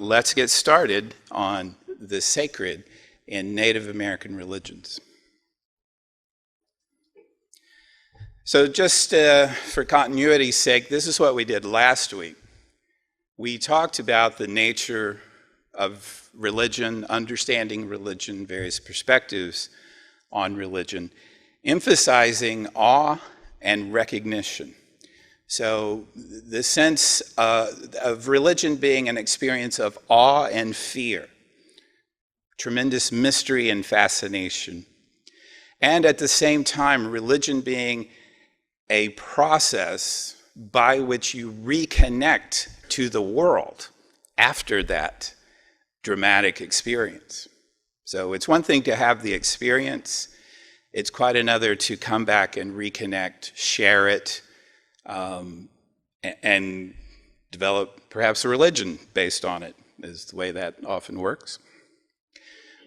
let's get started on the sacred in Native American religions. So just for continuity's sake, this is what we did last week. We talked about the nature of religion, understanding religion, various perspectives on religion, emphasizing awe and recognition. So the sense of religion being an experience of awe and fear, tremendous mystery and fascination, and at the same time, religion being a process by which you reconnect to the world after that dramatic experience. So it's one thing to have the experience, it's quite another to come back and reconnect, share it, and develop perhaps a religion based on it, is the way that often works.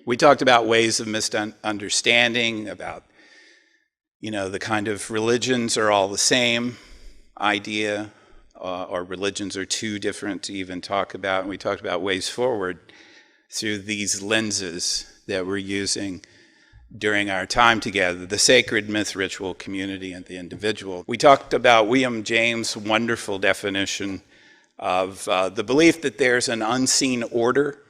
We talked about ways of misunderstanding, about the kind of religions are all the same idea, or religions are too different to even talk about. And we talked about ways forward through these lenses that we're using during our time together, the sacred, myth, ritual, community, and the individual. We talked about William James' wonderful definition of the belief that there's an unseen order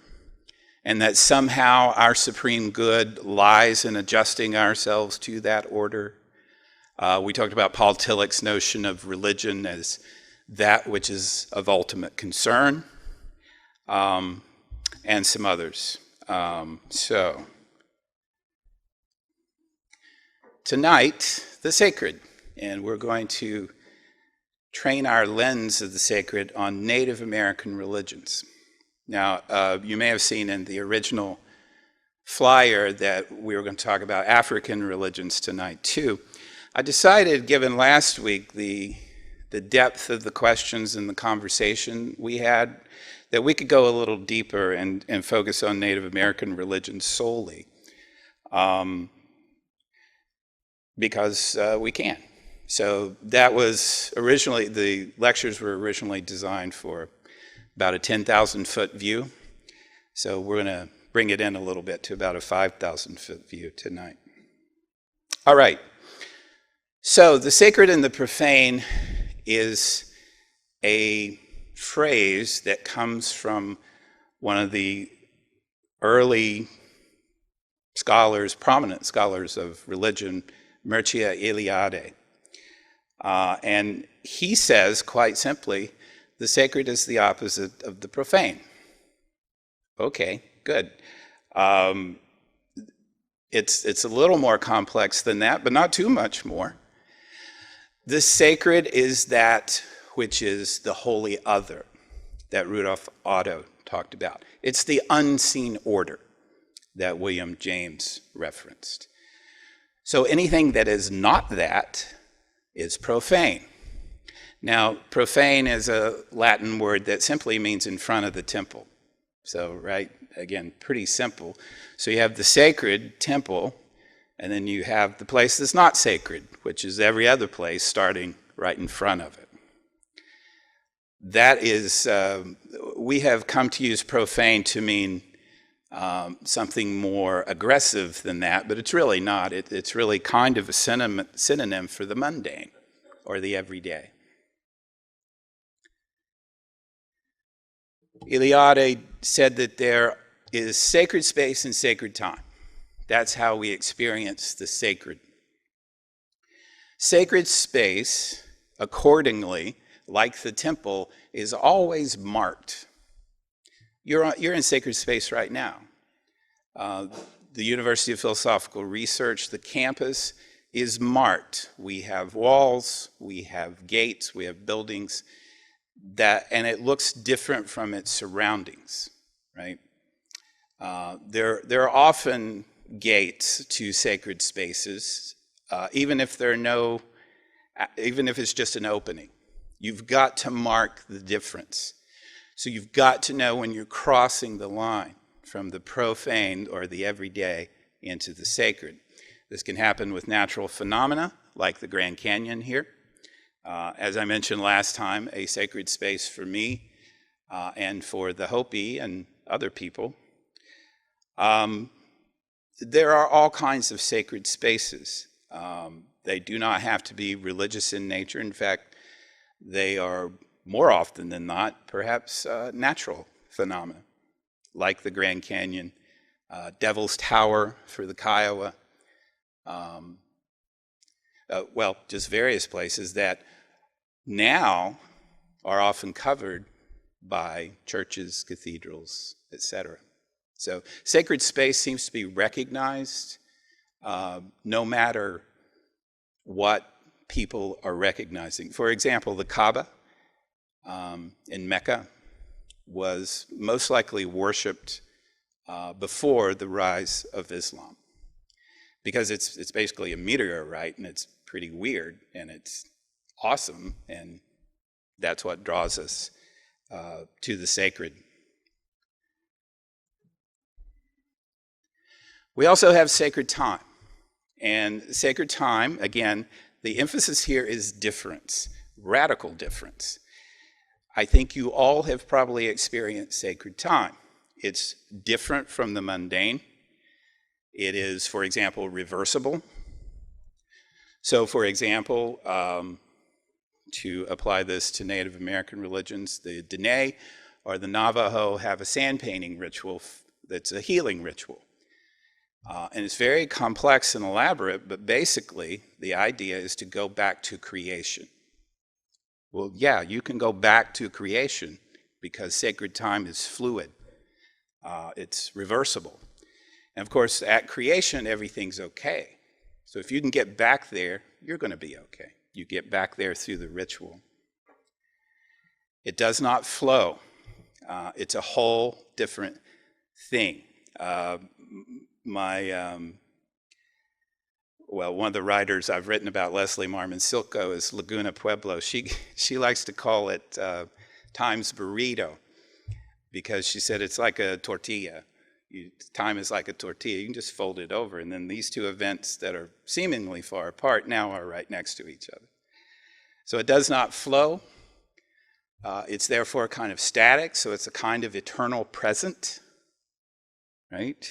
and that somehow our supreme good lies in adjusting ourselves to that order. We talked about Paul Tillich's notion of religion as that which is of ultimate concern, and some others. So tonight, the sacred, and we're going to train our lens of the sacred on Native American religions. Now, you may have seen in the original flyer that we were going to talk about African religions tonight too. I decided, given last week the depth of the questions and the conversation we had, that we could go a little deeper and focus on Native American religions solely, because we can. So that was originally, the lectures were originally designed for about a 10,000-foot view. So we're going to bring it in a little bit to about a 5,000-foot view tonight. All right. So the sacred and the profane is a phrase that comes from one of the early scholars, prominent scholars of religion, Mircea Eliade. And he says, quite simply, the sacred is the opposite of the profane. Okay, good. It's a little more complex than that, but not too much more. The sacred is that which is the holy other that Rudolf Otto talked about. It's the unseen order that William James referenced. So anything that is not that is profane. Now, profane is a Latin word that simply means in front of the temple. So, right, again, pretty simple. So you have the sacred temple, and then you have the place that's not sacred, which is every other place starting right in front of it. That is, we have come to use profane to mean something more aggressive than that, but it's really not. It's really kind of a synonym for the mundane or the everyday. Eliade said that there is sacred space and sacred time. That's how we experience the sacred. Sacred space, accordingly, like the temple, is always marked. You're in sacred space right now. The University of Philosophical Research, the campus, is marked. We have walls, we have gates, we have buildings, and it looks different from its surroundings, right? There are often gates to sacred spaces, even if it's just an opening. You've got to mark the difference. So you've got to know when you're crossing the line from the profane or the everyday into the sacred. This can happen with natural phenomena like the Grand Canyon here. As I mentioned last time, a sacred space for me and for the Hopi and other people. There are all kinds of sacred spaces. They do not have to be religious in nature. In fact, they are more often than not perhaps natural phenomena, like the Grand Canyon, Devil's Tower for the Kiowa, well, just various places that now are often covered by churches, cathedrals, etc. So sacred space seems to be recognized no matter what people are recognizing. For example, the Kaaba in Mecca was most likely worshipped before the rise of Islam, because it's basically a meteorite and it's pretty weird and it's awesome, and that's what draws us to the sacred. We also have sacred time. And sacred time, again, the emphasis here is difference, radical difference. I think you all have probably experienced sacred time. It's different from the mundane. It is, for example, reversible. So, for example, to apply this to Native American religions, the Dene or the Navajo have a sand painting ritual that's a healing ritual. And it's very complex and elaborate, but basically the idea is to go back to creation. Well, yeah, you can go back to creation because sacred time is fluid. It's reversible. And of course, at creation, everything's okay. So if you can get back there, you're going to be okay. You get back there through the ritual. It does not flow. It's a whole different thing. Well, one of the writers I've written about, Leslie Marmon Silko, is Laguna Pueblo. She likes to call it time's burrito, because she said it's like a tortilla. Time is like a tortilla. You can just fold it over, and then these two events that are seemingly far apart now are right next to each other. So it does not flow. It's therefore kind of static, so it's a kind of eternal present, right?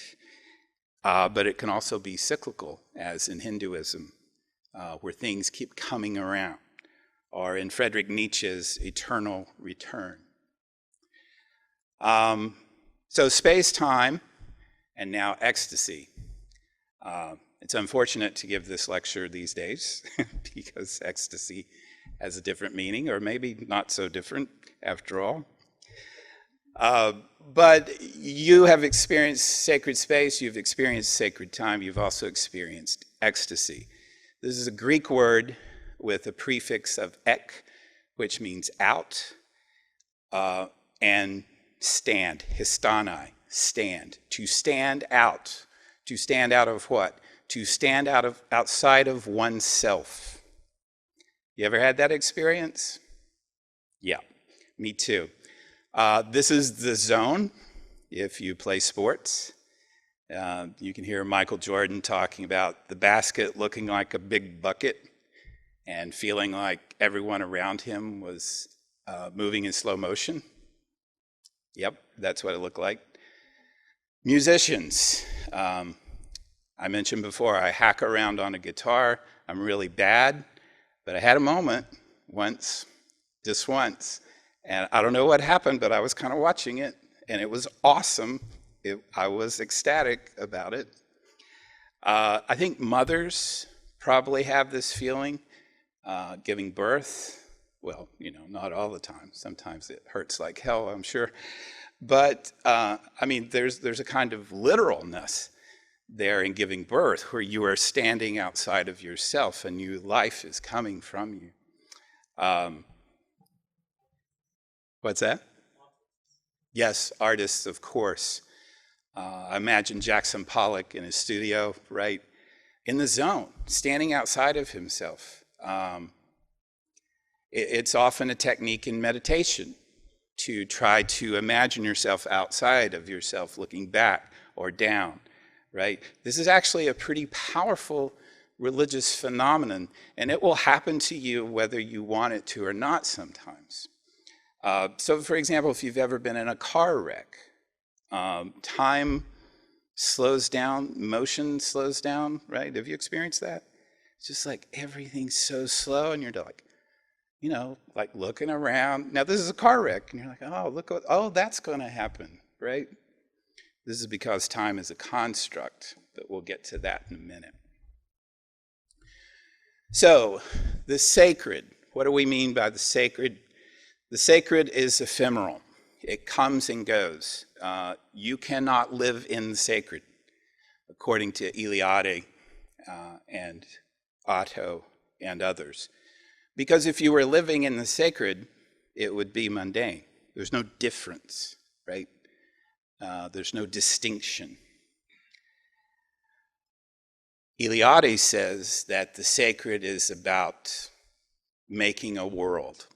But it can also be cyclical, as in Hinduism, where things keep coming around, or in Friedrich Nietzsche's eternal return. So space-time, and now ecstasy. It's unfortunate to give this lecture these days because ecstasy has a different meaning, or maybe not so different after all. But you have experienced sacred space, you've experienced sacred time, you've also experienced ecstasy. This is a Greek word with a prefix of ek, which means out, and stand, histanai, stand. To stand out. To stand out of what? To stand outside of oneself. You ever had that experience? Yeah, me too. This is the zone, if you play sports. You can hear Michael Jordan talking about the basket looking like a big bucket and feeling like everyone around him was moving in slow motion. Yep, that's what it looked like. Musicians. I mentioned before, I hack around on a guitar. I'm really bad, but I had a moment once, just once. And I don't know what happened, but I was kind of watching it, and it was awesome. I was ecstatic about it. I think mothers probably have this feeling, giving birth. Well, you know, not all the time. Sometimes it hurts like hell, I'm sure. But, I mean, there's a kind of literalness there in giving birth, where you are standing outside of yourself and new life is coming from you. What's that? Yes, artists, of course. I imagine Jackson Pollock in his studio, right, in the zone, standing outside of himself. It's often a technique in meditation to try to imagine yourself outside of yourself, looking back or down, right? This is actually a pretty powerful religious phenomenon, and it will happen to you whether you want it to or not sometimes. So for example, if you've ever been in a car wreck, time slows down, motion slows down, right? Have you experienced that? It's just like everything's so slow and you're like, like looking around. Now this is a car wreck and you're like, oh, that's going to happen, right? This is because time is a construct, but we'll get to that in a minute. So the sacred, what do we mean by the sacred? The sacred is ephemeral. It comes and goes. You cannot live in the sacred, according to Eliade and Otto and others. Because if you were living in the sacred, it would be mundane. There's no difference, right? There's no distinction. Eliade says that the sacred is about making a world.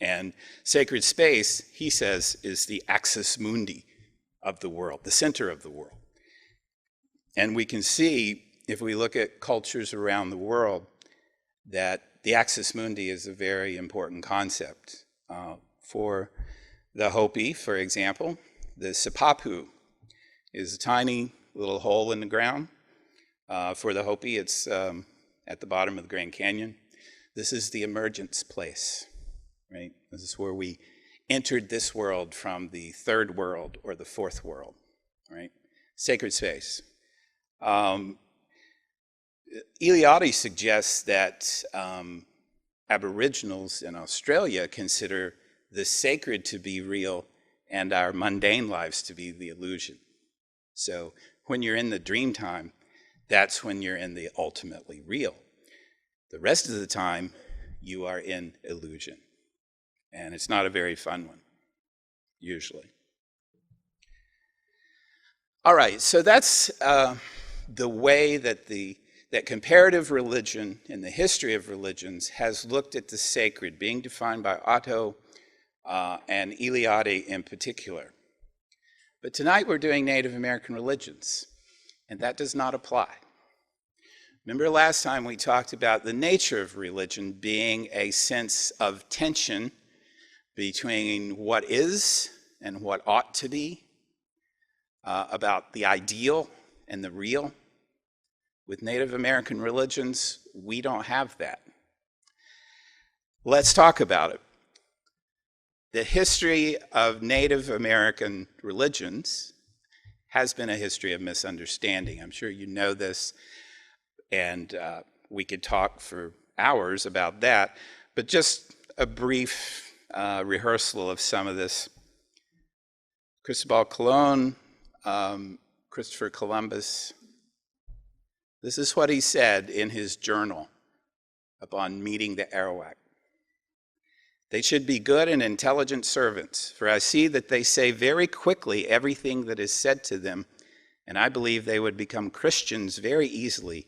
And sacred space, he says, is the axis mundi of the world, the center of the world. And we can see, if we look at cultures around the world, that the axis mundi is a very important concept. For the Hopi, for example, the Sipapu is a tiny little hole in the ground. For the Hopi, it's at the bottom of the Grand Canyon. This is the emergence place, right? This is where we entered this world from the third world or the fourth world, right? Sacred space. Eliade suggests that Aboriginals in Australia consider the sacred to be real and our mundane lives to be the illusion. So when you're in the dream time, that's when you're in the ultimately real. The rest of the time, you are in illusion. And it's not a very fun one, usually. All right, so that's the way that that comparative religion and the history of religions has looked at the sacred, being defined by Otto and Eliade in particular. But tonight we're doing Native American religions, and that does not apply. Remember last time we talked about the nature of religion being a sense of tension between what is and what ought to be, about the ideal and the real. With Native American religions, we don't have that. Let's talk about it. The history of Native American religions has been a history of misunderstanding. I'm sure you know this, and we could talk for hours about that, but just a brief rehearsal of some of this. Cristobal Colon, Christopher Columbus, this is what he said in his journal upon meeting the Arawak. They should be good and intelligent servants, for I see that they say very quickly everything that is said to them, and I believe they would become Christians very easily,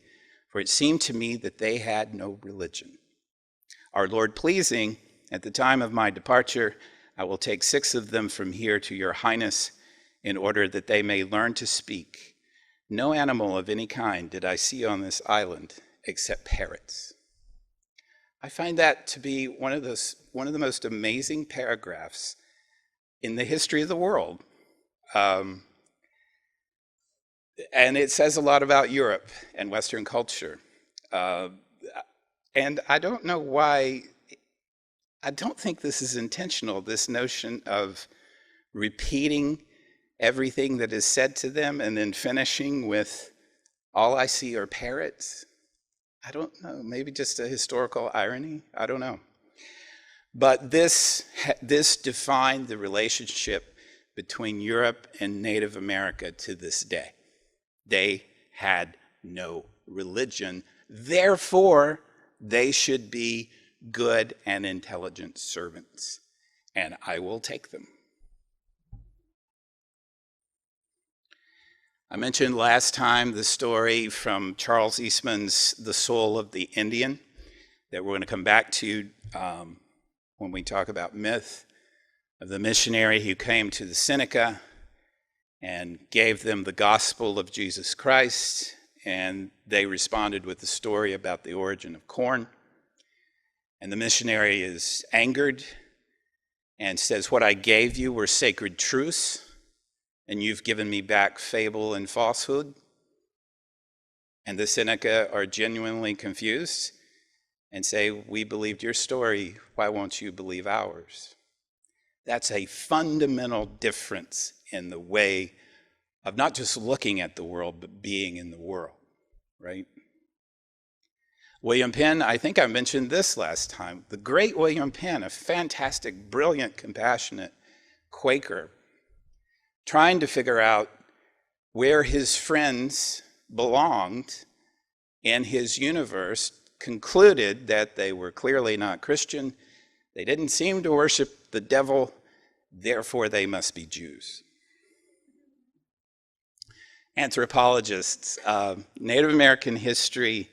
for it seemed to me that they had no religion. Our Lord pleasing, at the time of my departure, I will take 6 of them from here to your highness, in order that they may learn to speak. No animal of any kind did I see on this island except parrots. I find that to be one of the most amazing paragraphs in the history of the world. And it says a lot about Europe and Western culture. And I don't know why, I don't think this is intentional, this notion of repeating everything that is said to them and then finishing with, all I see are parrots. I don't know, maybe just a historical irony, I don't know. But this defined the relationship between Europe and Native America to this day. They had no religion, therefore they should be good and intelligent servants, and I will take them. I mentioned last time the story from Charles Eastman's The Soul of the Indian that we're going to come back to when we talk about myth, of the missionary who came to the Seneca and gave them the gospel of Jesus Christ, and they responded with the story about the origin of corn. And the missionary is angered and says, what I gave you were sacred truths, and you've given me back fable and falsehood. And the Seneca are genuinely confused and say, we believed your story, why won't you believe ours? That's a fundamental difference in the way of not just looking at the world, but being in the world, right? William Penn, I think I mentioned this last time. The great William Penn, a fantastic, brilliant, compassionate Quaker, trying to figure out where his friends belonged in his universe, concluded that they were clearly not Christian. They didn't seem to worship the devil, therefore they must be Jews. Anthropologists, Native American history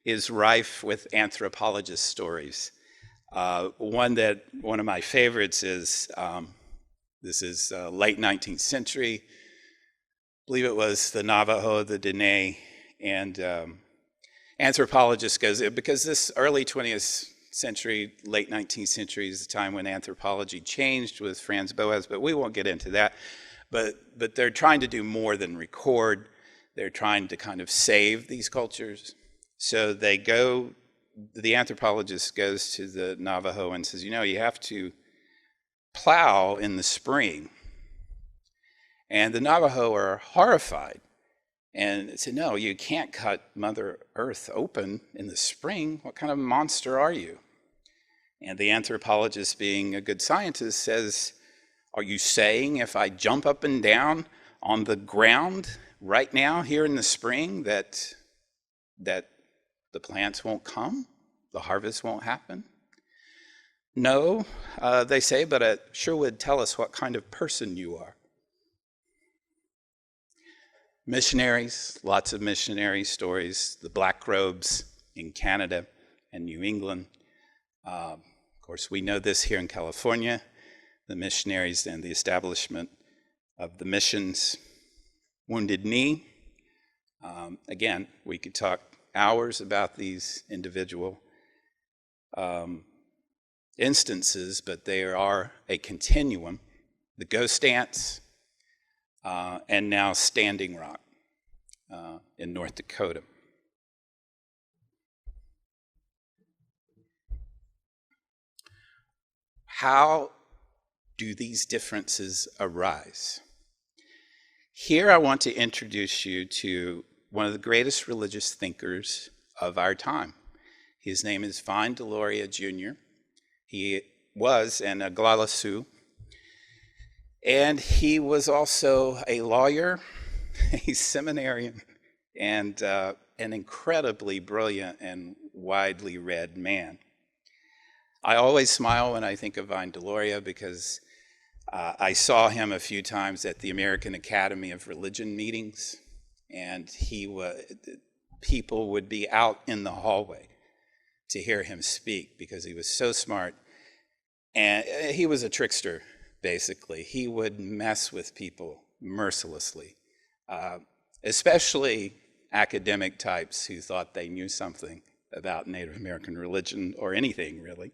is rife with anthropologist stories. One of my favorites is, this is late 19th century, I believe it was the Navajo, the Dene, and anthropologists goes, because this early 20th century, late 19th century is the time when anthropology changed with Franz Boas, but we won't get into that. But they're trying to do more than record. They're trying to kind of save these cultures. So they go, the anthropologist goes to the Navajo and says, you know, you have to plow in the spring. And the Navajo are horrified and say, no, you can't cut Mother Earth open in the spring. What kind of monster are you? And the anthropologist, being a good scientist, says, are you saying if I jump up and down on the ground right now here in the spring that the plants won't come, the harvest won't happen? No, they say, but it sure would tell us what kind of person you are. Missionaries, lots of missionary stories, the black robes in Canada and New England. Of course, we know this here in California, the missionaries and the establishment of the missions. Wounded Knee. Again, we could talk hours about these individual instances, but they are a continuum. The Ghost Dance, and now Standing Rock in North Dakota. How do these differences arise? Here I want to introduce you to one of the greatest religious thinkers of our time. His name is Vine Deloria Jr. He was an Oglala Sioux, and he was also a lawyer, a seminarian, and an incredibly brilliant and widely read man. I always smile when I think of Vine Deloria because I saw him a few times at the American Academy of Religion meetings, and people would be out in the hallway to hear him speak because he was so smart. And he was a trickster, basically. He would mess with people mercilessly, especially academic types who thought they knew something about Native American religion or anything, really.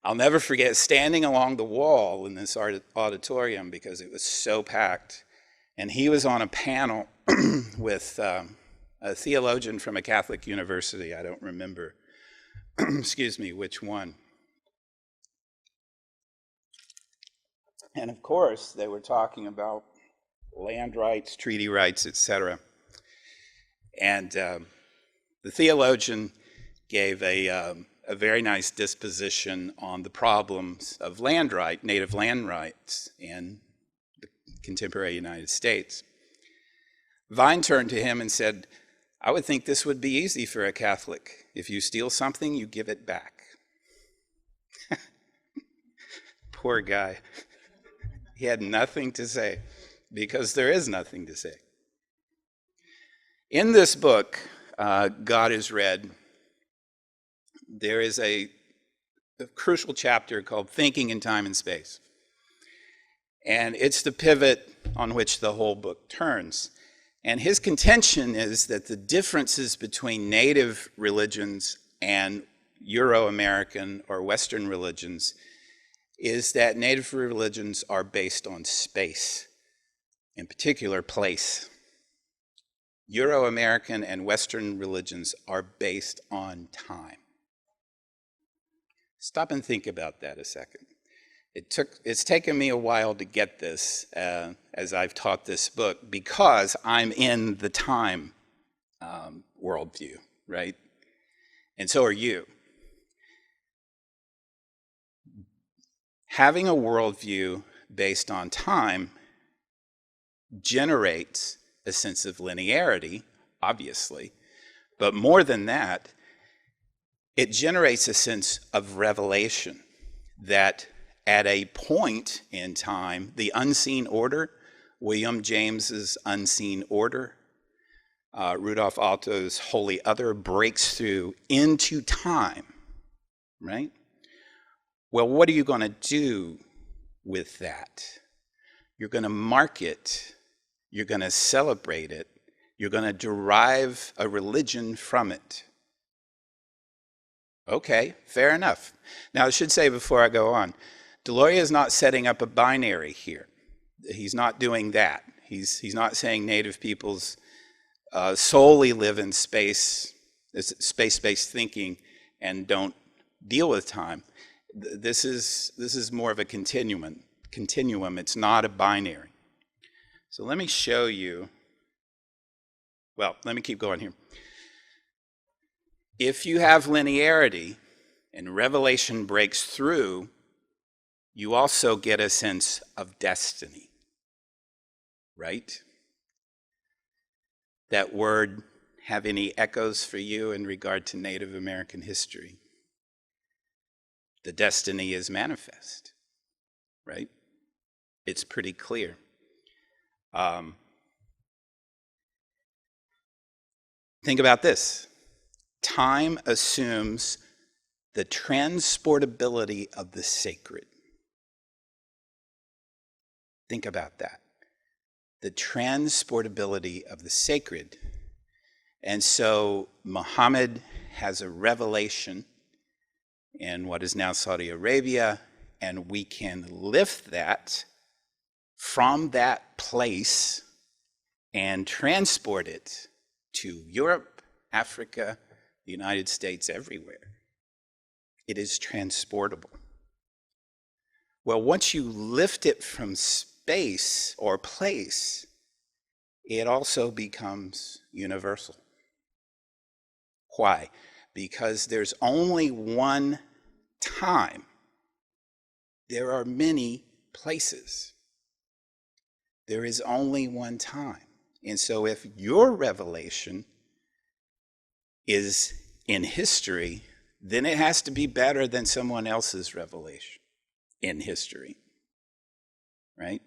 I'll never forget standing along the wall in this auditorium because it was so packed. And he was on a panel with a theologian from a Catholic university. I don't remember, excuse me, which one. And of course, they were talking about land rights, treaty rights, etc. And the theologian gave a very nice disposition on the problems of native land rights in the contemporary United States. Vine turned to him and said, I would think this would be easy for a Catholic. If you steal something, you give it back. Poor guy. He had nothing to say because there is nothing to say. In this book, God is Red, there is a crucial chapter called Thinking in Time and Space. And it's the pivot on which the whole book turns. And his contention is that the differences between native religions and Euro-American or Western religions is that native religions are based on space, in particular place. Euro-American and Western religions are based on time. Stop and think about that a second. It's taken me a while to get this as I've taught this book because I'm in the time worldview, right? And so are you. Having a worldview based on time generates a sense of linearity, obviously, but more than that, it generates a sense of revelation that at a point in time, the unseen order, William James's unseen order, Rudolf Otto's holy other, breaks through into time, right? Well, what are you going to do with that? You're going to mark it. You're going to celebrate it. You're going to derive a religion from it. Okay, fair enough. Now, I should say before I go on, Deloria is not setting up a binary here. He's not doing that. He's not saying native peoples solely live in space-based thinking and don't deal with time. This is more of a continuum. It's not a binary. So let me show you. Well, let me keep going here. If you have linearity and revelation breaks through, you also get a sense of destiny, right? That word have any echoes for you in regard to Native American history? The destiny is manifest, right? It's pretty clear. Think about this. Time assumes the transportability of the sacred. Think about that. The transportability of the sacred. And so Muhammad has a revelation in what is now Saudi Arabia, and we can lift that from that place and transport it to Europe, Africa, the United States, everywhere. It is transportable. Well, once you lift it from space or place, it also becomes universal. Why? Because there's only one time. There are many places. There is only one time. And so if your revelation is in history, then it has to be better than someone else's revelation in history, right?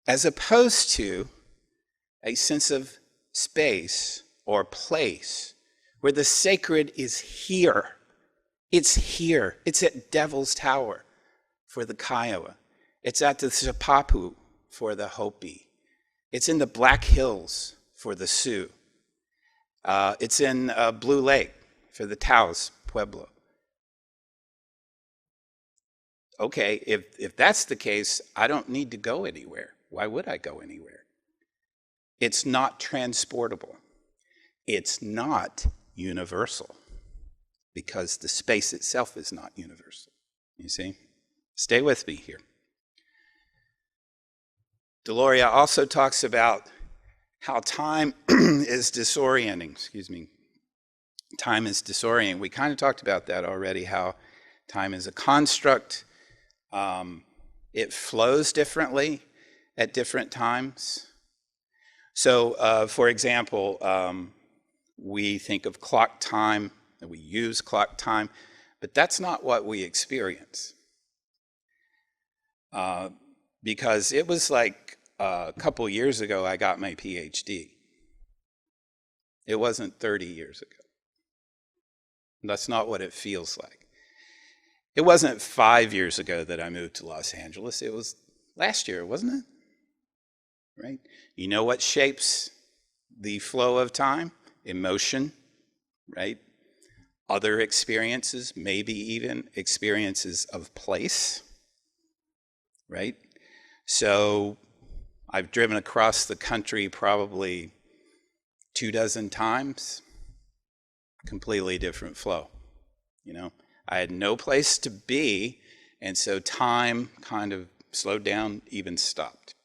As opposed to a sense of space or place where the sacred is here. It's here. It's at Devil's Tower for the Kiowa. It's at the Sipapu for the Hopi. It's in the Black Hills for the Sioux. It's in Blue Lake for the Taos Pueblo. Okay, if that's the case, I don't need to go anywhere. Why would I go anywhere? It's not transportable. It's not universal because the space itself is not universal. You see? Stay with me here. Deloria also talks about how time is disorienting. Time is disorienting. We kind of talked about that already, how time is a construct. It flows differently at different times. So, for example, we think of clock time, and we use clock time, but that's not what we experience. Because it was like a couple years ago I got my PhD. It wasn't 30 years ago. That's not what it feels like. It wasn't 5 years ago that I moved to Los Angeles. It was last year, wasn't it? Right? You know what shapes the flow of time? Emotion, right? other experiences, maybe even experiences of place, right? So I've driven across the country probably 24 times, completely different flow, you know? I had no place to be, and so time kind of slowed down, even stopped.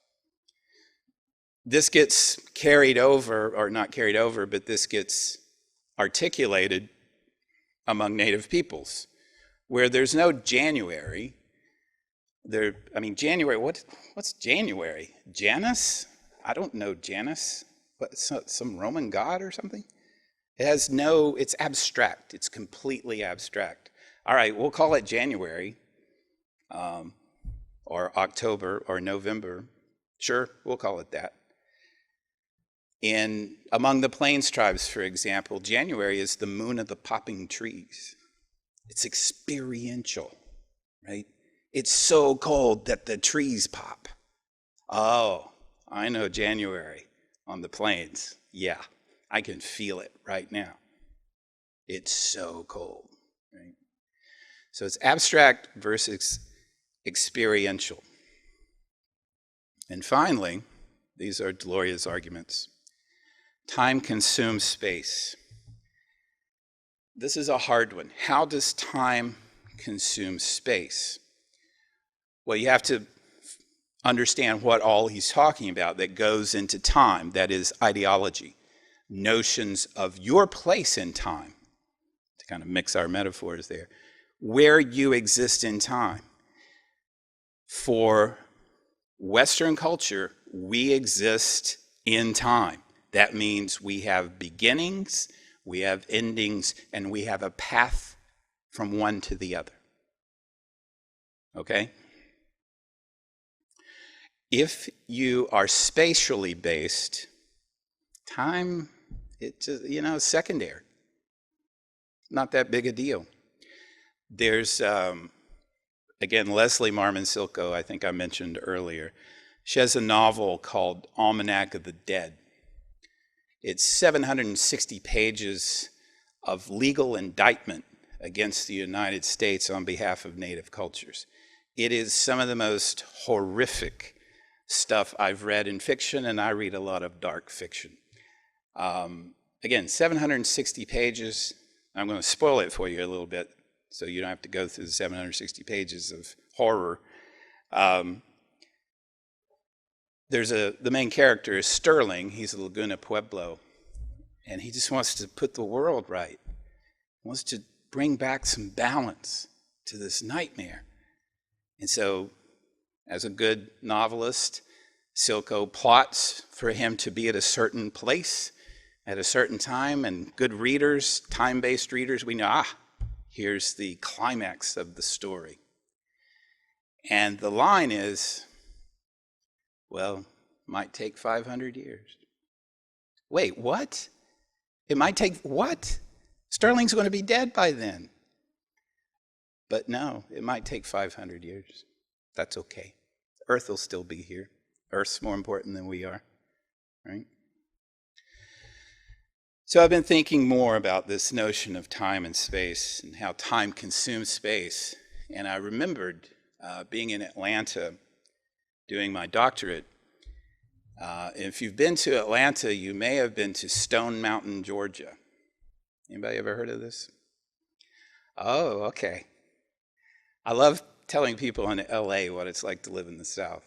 This gets carried over, or not carried over, but this gets articulated among Native peoples, where there's no January. January, what's January? Janus? I don't know Janus. What, some Roman god or something? It's abstract. It's completely abstract. All right, we'll call it January, or October, or November. Sure, we'll call it that. Among the Plains tribes, for example, January is the moon of the popping trees. It's experiential, right? It's so cold that the trees pop. Oh, I know January on the plains. Yeah, I can feel it right now. It's so cold, right? So it's abstract versus experiential. And finally, these are Gloria's arguments. Time consumes space. This is a hard one. How does time consume space? Well, you have to understand what all he's talking about that goes into time, that is ideology, notions of your place in time, to kind of mix our metaphors there, where you exist in time. For Western culture, we exist in time. That means we have beginnings, we have endings, and we have a path from one to the other. Okay? If you are spatially based, time, it's secondary. Not that big a deal. There's, again, Leslie Marmon Silko, I think I mentioned earlier. She has a novel called Almanac of the Dead. It's 760 pages of legal indictment against the United States on behalf of Native cultures. It is some of the most horrific stuff I've read in fiction, and I read a lot of dark fiction. Again, 760 pages. I'm going to spoil it for you a little bit so you don't have to go through the 760 pages of horror. The main character is Sterling. He's a Laguna Pueblo, and he just wants to put the world right. He wants to bring back some balance to this nightmare. And so, as a good novelist, Silko plots for him to be at a certain place at a certain time, and good readers, time-based readers, we know, here's the climax of the story. And the line is, well, might take 500 years. Wait, what? It might take what? Sterling's going to be dead by then. But no, it might take 500 years. That's okay. Earth will still be here. Earth's more important than we are, right? So I've been thinking more about this notion of time and space and how time consumes space. And I remembered being in Atlanta doing my doctorate. If you've been to Atlanta, you may have been to Stone Mountain, Georgia. Anybody ever heard of this? Oh, okay. I love telling people in LA what it's like to live in the South.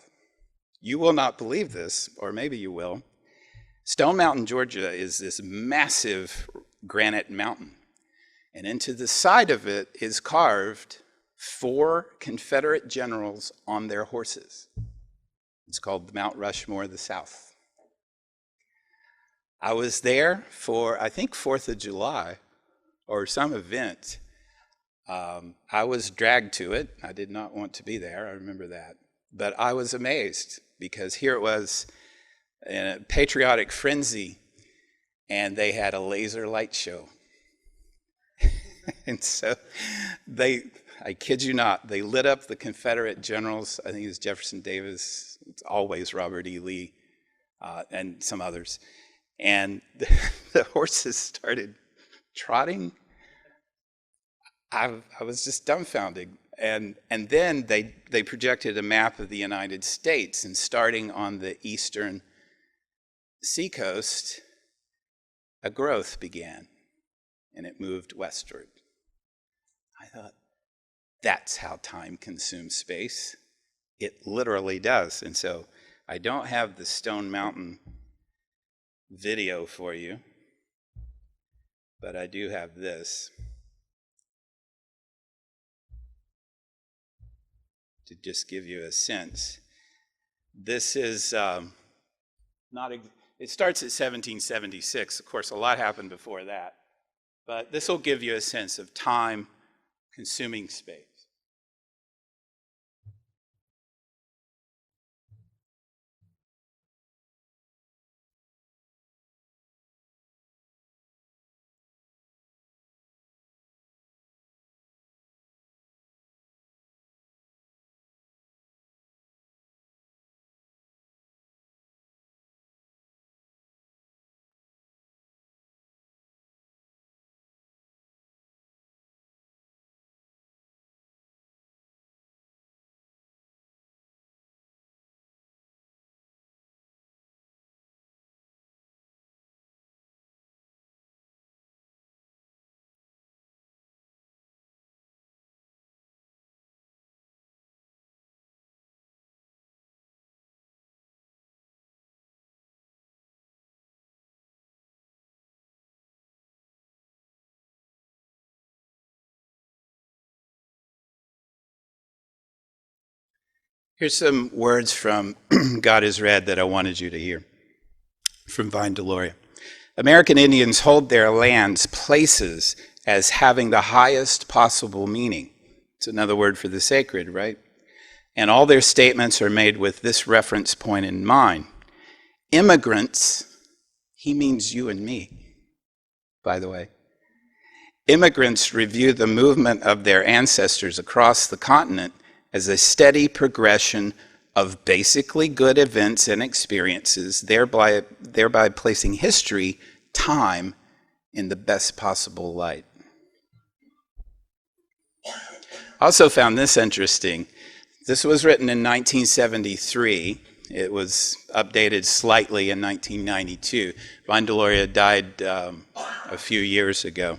You will not believe this, or maybe you will. Stone Mountain, Georgia is this massive granite mountain. And into the side of it is carved 4 Confederate generals on their horses. It's called the Mount Rushmore of the South. I was there for, I think, 4th of July or some event. I was dragged to it. I did not want to be there. I remember that. But I was amazed because here it was in a patriotic frenzy, and they had a laser light show. And so I kid you not, they lit up the Confederate generals. I think it was Jefferson Davis, it's always Robert E. Lee, and some others. And the horses started trotting I was just dumbfounded. And then they projected a map of the United States, and starting on the eastern seacoast, a growth began, and it moved westward. I thought, that's how time consumes space. It literally does. And so I don't have the Stone Mountain video for you, but I do have this to just give you a sense. This is it starts at 1776. Of course, a lot happened before that, but this will give you a sense of time consuming space. Here's some words from God is Red that I wanted you to hear from Vine Deloria. American Indians hold their lands, places, as having the highest possible meaning. It's another word for the sacred, right? And all their statements are made with this reference point in mind. Immigrants, he means you and me, by the way. Immigrants review the movement of their ancestors across the continent as a steady progression of basically good events and experiences, thereby placing history, time, in the best possible light. I also found this interesting. This was written in 1973. It was updated slightly in 1992. Vine Deloria died a few years ago.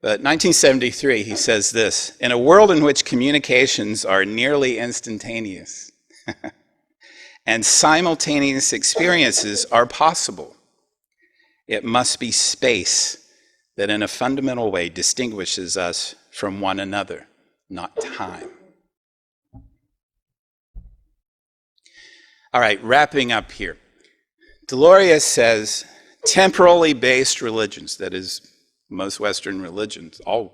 But 1973, he says this: in a world in which communications are nearly instantaneous and simultaneous experiences are possible, it must be space that in a fundamental way distinguishes us from one another, not time. All right, wrapping up here. Deloria says temporally based religions, that is, most Western religions, all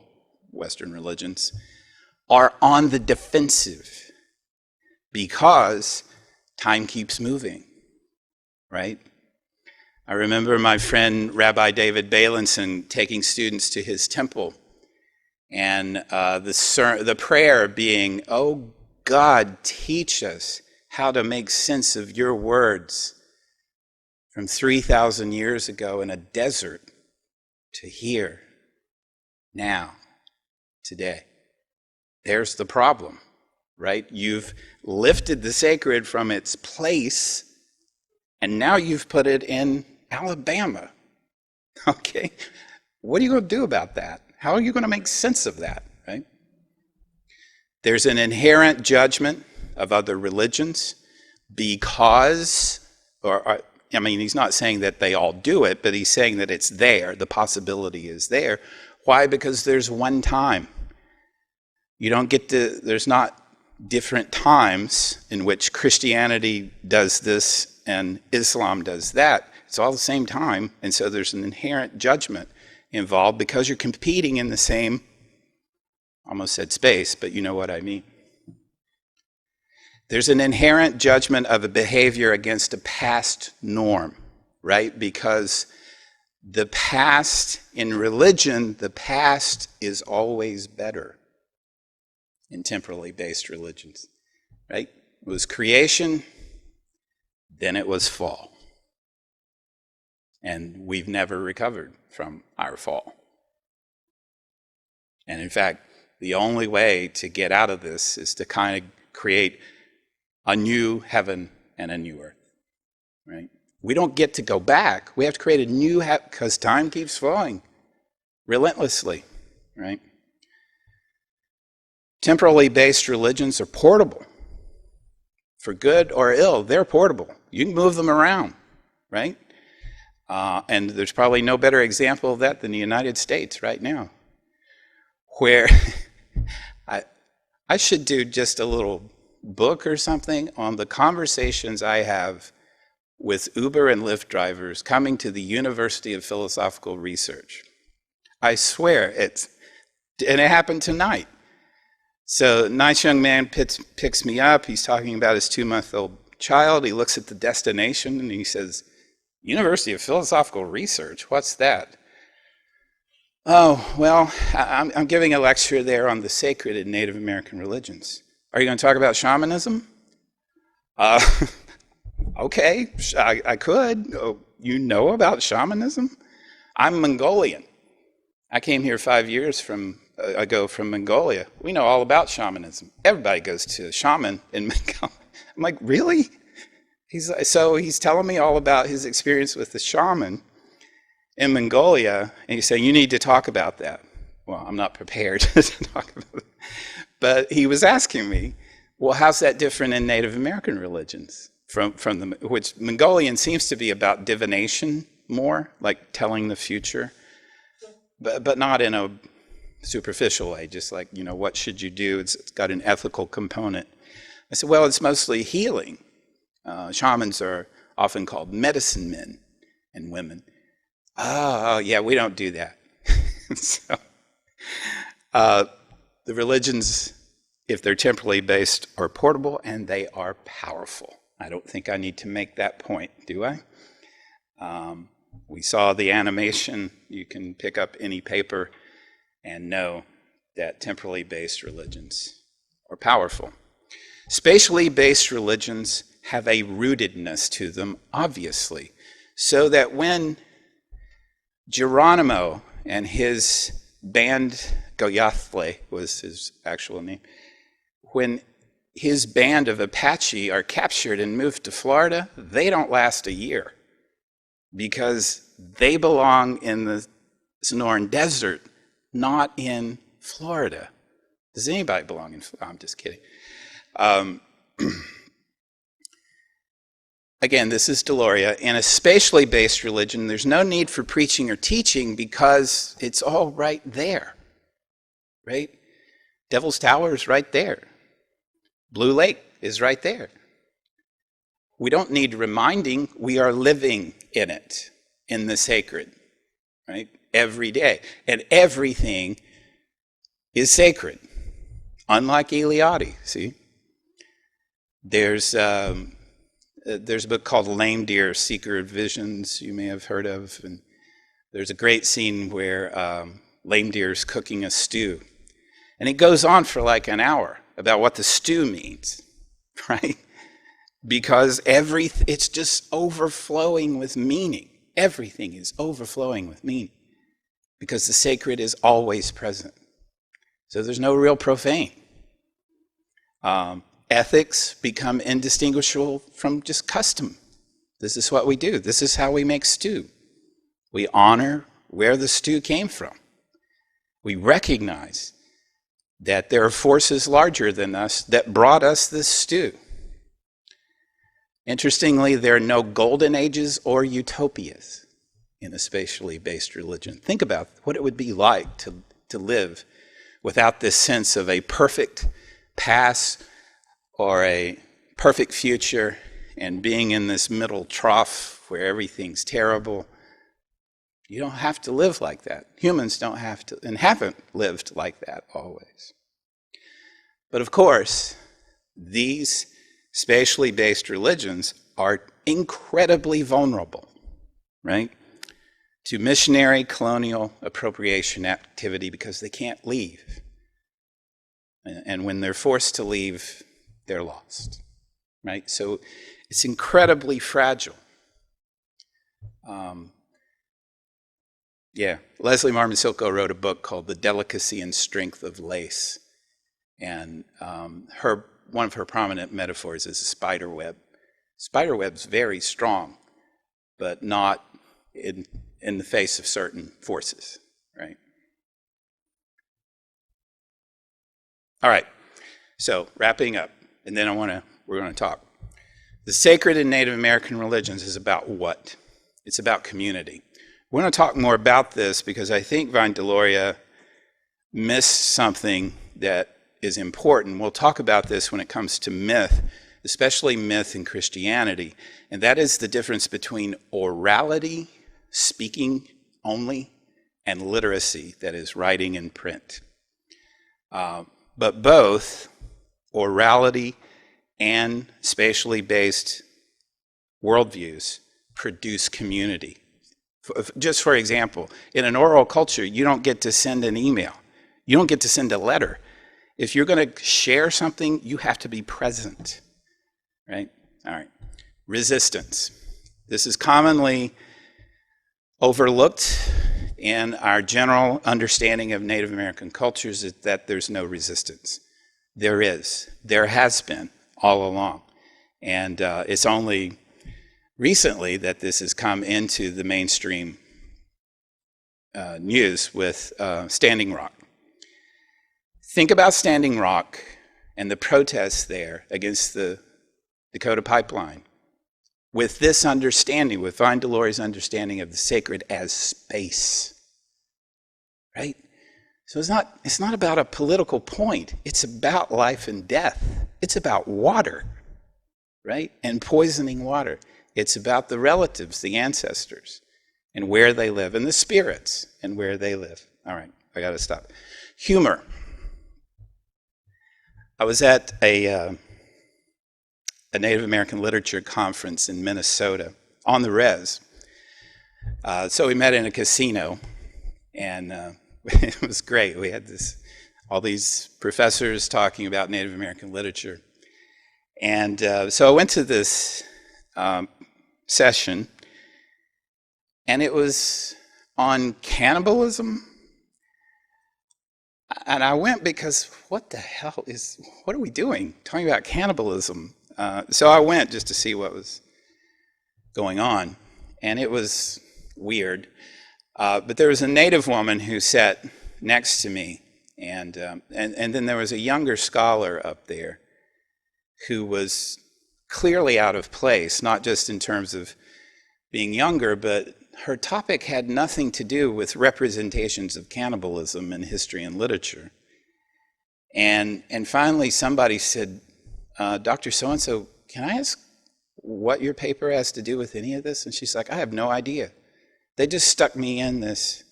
Western religions, are on the defensive because time keeps moving, right? I remember my friend Rabbi David Balinson taking students to his temple, and the prayer being, "Oh God, teach us how to make sense of your words from 3,000 years ago in a desert to here, now, today." There's the problem, right? You've lifted the sacred from its place, and now you've put it in Alabama. Okay? What are you going to do about that? How are you going to make sense of that, right? There's an inherent judgment of other religions because, I mean, he's not saying that they all do it, but he's saying that it's there. The possibility is there. Why? Because there's one time. You don't get to, there's not different times in which Christianity does this and Islam does that. It's all the same time. And so there's an inherent judgment involved because you're competing in the same, almost said space, but you know what I mean. There's an inherent judgment of a behavior against a past norm, right? Because the past, in religion, the past is always better in temporally based religions, right? It was creation, then it was fall. And we've never recovered from our fall. And in fact, the only way to get out of this is to kind of create a new heaven and a new earth, right? We don't get to go back. We have to create a new heaven because time keeps flowing relentlessly, right? Temporally based religions are portable. For good or ill, they're portable. You can move them around, right? And there's probably no better example of that than the United States right now, where I should do just a little book or something on the conversations I have with Uber and Lyft drivers coming to the University of Philosophical Research. I swear, and it happened tonight. So a nice young man picks me up. He's talking about his 2-month-old child. He looks at the destination and he says, University of Philosophical Research, what's that? Oh, well, I'm giving a lecture there on the sacred in Native American religions. Are you going to talk about shamanism? Okay, I could. Oh, you know about shamanism? I'm Mongolian. I came here 5 years ago from Mongolia. We know all about shamanism. Everybody goes to a shaman in Mongolia. I'm like, really? So he's telling me all about his experience with the shaman in Mongolia, and he's saying, you need to talk about that. Well, I'm not prepared to talk about it. But he was asking me, well, how's that different in Native American religions? Which Mongolian seems to be about divination more, like telling the future, but not in a superficial way, just like, what should you do? It's got an ethical component. I said, well, it's mostly healing. Shamans are often called medicine men and women. Oh, yeah, we don't do that. So, the religions, if they're temporally based, are portable and they are powerful. I don't think I need to make that point, do I? We saw the animation. You can pick up any paper and know that temporally based religions are powerful. Spatially based religions have a rootedness to them, obviously, so that when Geronimo and his band, Goyathle was his actual name, when his band of Apache are captured and moved to Florida, they don't last a year because they belong in the Sonoran Desert, not in Florida. Does anybody belong in Florida? I'm just kidding. Again, this is Deloria. In a spatially based religion, there's no need for preaching or teaching because it's all right there, right? Devil's Tower is right there. Blue Lake is right there. We don't need reminding. We are living in it, in the sacred, right? Every day. And everything is sacred, unlike Eliade, see? There's a book called Lame Deer, Seeker of Visions, you may have heard of. And there's a great scene where Lame Deer is cooking a stew. And it goes on for like an hour about what the stew means, right? Because it's just overflowing with meaning. Everything is overflowing with meaning because the sacred is always present. So there's no real profane. Ethics become indistinguishable from just custom. This is what we do. This is how we make stew. We honor where the stew came from. We recognize that there are forces larger than us that brought us this stew. Interestingly, there are no golden ages or utopias in a spatially based religion. Think about what it would be like to live without this sense of a perfect past or a perfect future and being in this middle trough where everything's terrible. You don't have to live like that. Humans don't have to, and haven't lived like that always. But of course, these spatially based religions are incredibly vulnerable, right, to missionary colonial appropriation activity because they can't leave. And when they're forced to leave, they're lost, right? So it's incredibly fragile. Yeah, Leslie Marmon Silko wrote a book called The Delicacy and Strength of Lace. And one of her prominent metaphors is a spider web. Spider web's very strong, but not in the face of certain forces, right? All right, so wrapping up, and then we're going to talk. The sacred in Native American religions is about what? It's about community. We're going to talk more about this because I think Vine Deloria missed something that is important. We'll talk about this when it comes to myth, especially myth in Christianity, and that is the difference between orality, speaking only, and literacy, that is writing and print. But both orality and spatially based worldviews produce community. Just for example, in an oral culture, you don't get to send an email. You don't get to send a letter. If you're going to share something, you have to be present, right? All right. Resistance. This is commonly overlooked in our general understanding of Native American cultures, is that there's no resistance. There is. There has been all along. And it's only recently that this has come into the mainstream news with Standing Rock. Think about Standing Rock and the protests there against the Dakota Pipeline with this understanding, with Vine Deloria's understanding of the sacred as space, right? So it's not about a political point. It's about life and death. It's about water, right? And poisoning water. It's about the relatives, the ancestors, and where they live, and the spirits, and where they live. All right, I got to stop. Humor. I was at a Native American literature conference in Minnesota on the res. So we met in a casino, and it was great. We had all these professors talking about Native American literature. And so I went to this session, and it was on cannibalism. And I went because what are we doing? Talking about cannibalism. So I went just to see what was going on. And it was weird. But there was a Native woman who sat next to me. And then there was a younger scholar up there who was clearly out of place, not just in terms of being younger, but her topic had nothing to do with representations of cannibalism in history and literature. And finally somebody said, Dr. So-and-so, can I ask what your paper has to do with any of this? And she's like, I have no idea. They just stuck me in this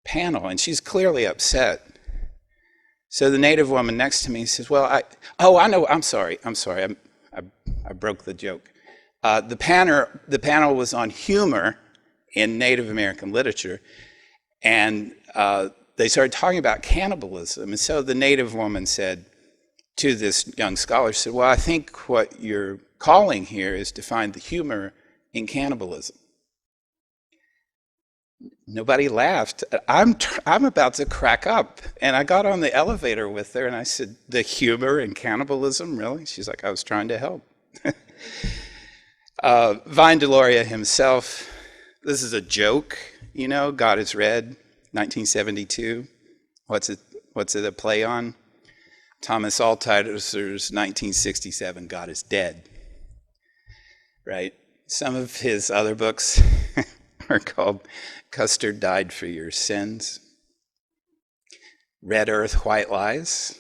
panel, and she's clearly upset. So the Native woman next to me says, well, I know, I'm sorry, I broke the joke. The panel was on humor in Native American literature, and they started talking about cannibalism. And so the Native woman said to this young scholar, she said, well, I think what you're calling here is to find the humor in cannibalism. Nobody laughed. I'm about to crack up. And I got on the elevator with her, and I said, the humor in cannibalism, really? She's like, I was trying to help. Vine Deloria himself, this is a joke, God is Red, 1972. What's it a play on? Thomas Altiser's 1967, God is Dead, right? Some of his other books are called Custard Died for Your Sins, Red Earth, White Lies.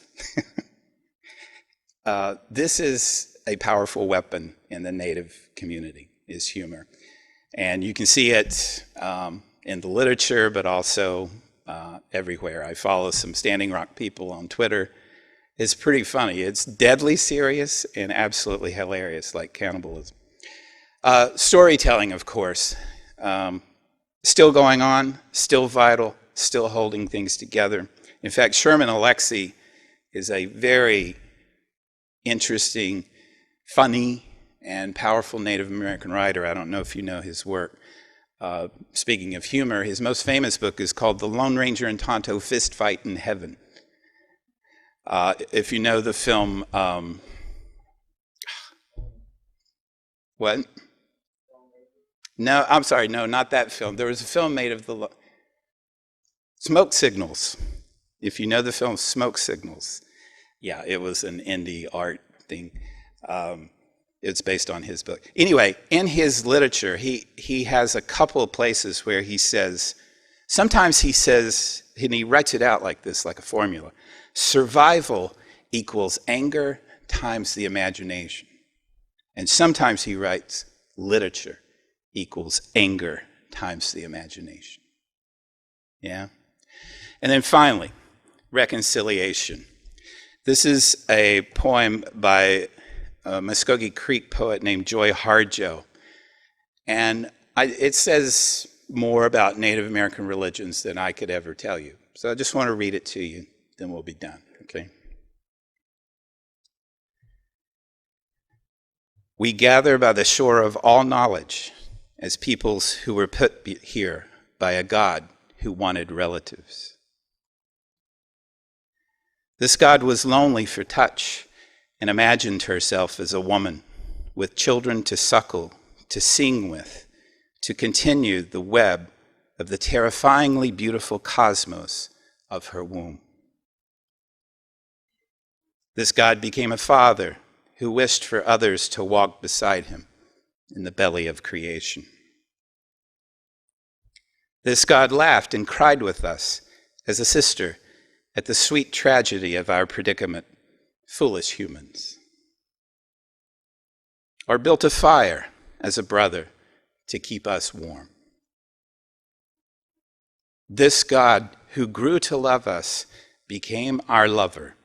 This is a powerful weapon in the Native community, is humor. And you can see it in the literature, but also everywhere. I follow some Standing Rock people on Twitter. It's pretty funny. It's deadly serious and absolutely hilarious, like cannibalism. Storytelling, of course, still going on, still vital, still holding things together. In fact, Sherman Alexie is a very interesting, funny, and powerful Native American writer. I don't know if you know his work. Speaking of humor, his most famous book is called The Lone Ranger and Tonto Fist Fight in Heaven. If you know the film, what? No, I'm sorry, no, not that film. There was a film made of the Smoke Signals. If you know the film Smoke Signals, yeah, it was an indie art thing. It's based on his book. Anyway, in his literature, he has a couple of places where he says, sometimes he says, and he writes it out like this, like a formula, survival equals anger times the imagination. And sometimes he writes, literature equals anger times the imagination. Yeah? And then finally, reconciliation. This is a poem by a Muskogee Creek poet named Joy Harjo. And it says more about Native American religions than I could ever tell you. So I just want to read it to you, then we'll be done, okay? We gather by the shore of all knowledge as peoples who were put here by a God who wanted relatives. This God was lonely for touch and imagined herself as a woman with children to suckle, to sing with, to continue the web of the terrifyingly beautiful cosmos of her womb. This God became a father who wished for others to walk beside him in the belly of creation. This God laughed and cried with us as a sister at the sweet tragedy of our predicament, foolish humans. Or built a fire as a brother to keep us warm. This God who grew to love us became our lover,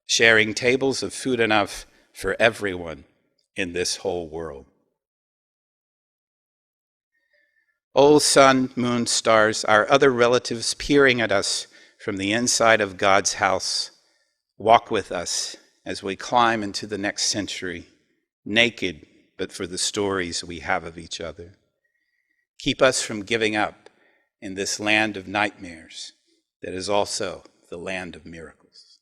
sharing tables of food enough for everyone in this whole world. Oh, sun, moon, stars, our other relatives peering at us from the inside of God's house, walk with us as we climb into the next century, naked but for the stories we have of each other. Keep us from giving up in this land of nightmares that is also the land of miracles.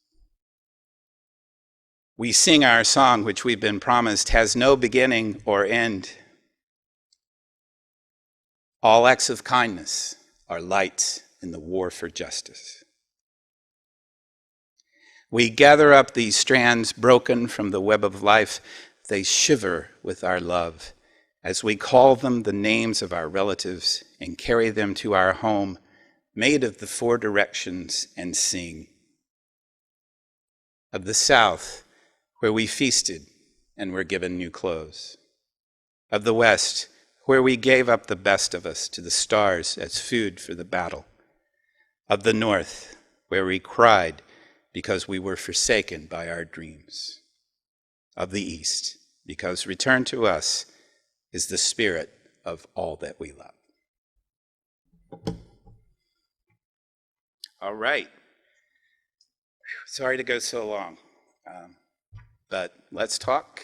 We sing our song, which we've been promised has no beginning or end. All acts of kindness are lights in the war for justice. We gather up these strands broken from the web of life. They shiver with our love as we call them the names of our relatives and carry them to our home, made of the four directions, and sing. Of the South, where we feasted and were given new clothes. Of the West, where we gave up the best of us to the stars as food for the battle. Of the North, where we cried because we were forsaken by our dreams. Of the East, because returned to us is the spirit of all that we love. All right. Sorry to go so long, but let's talk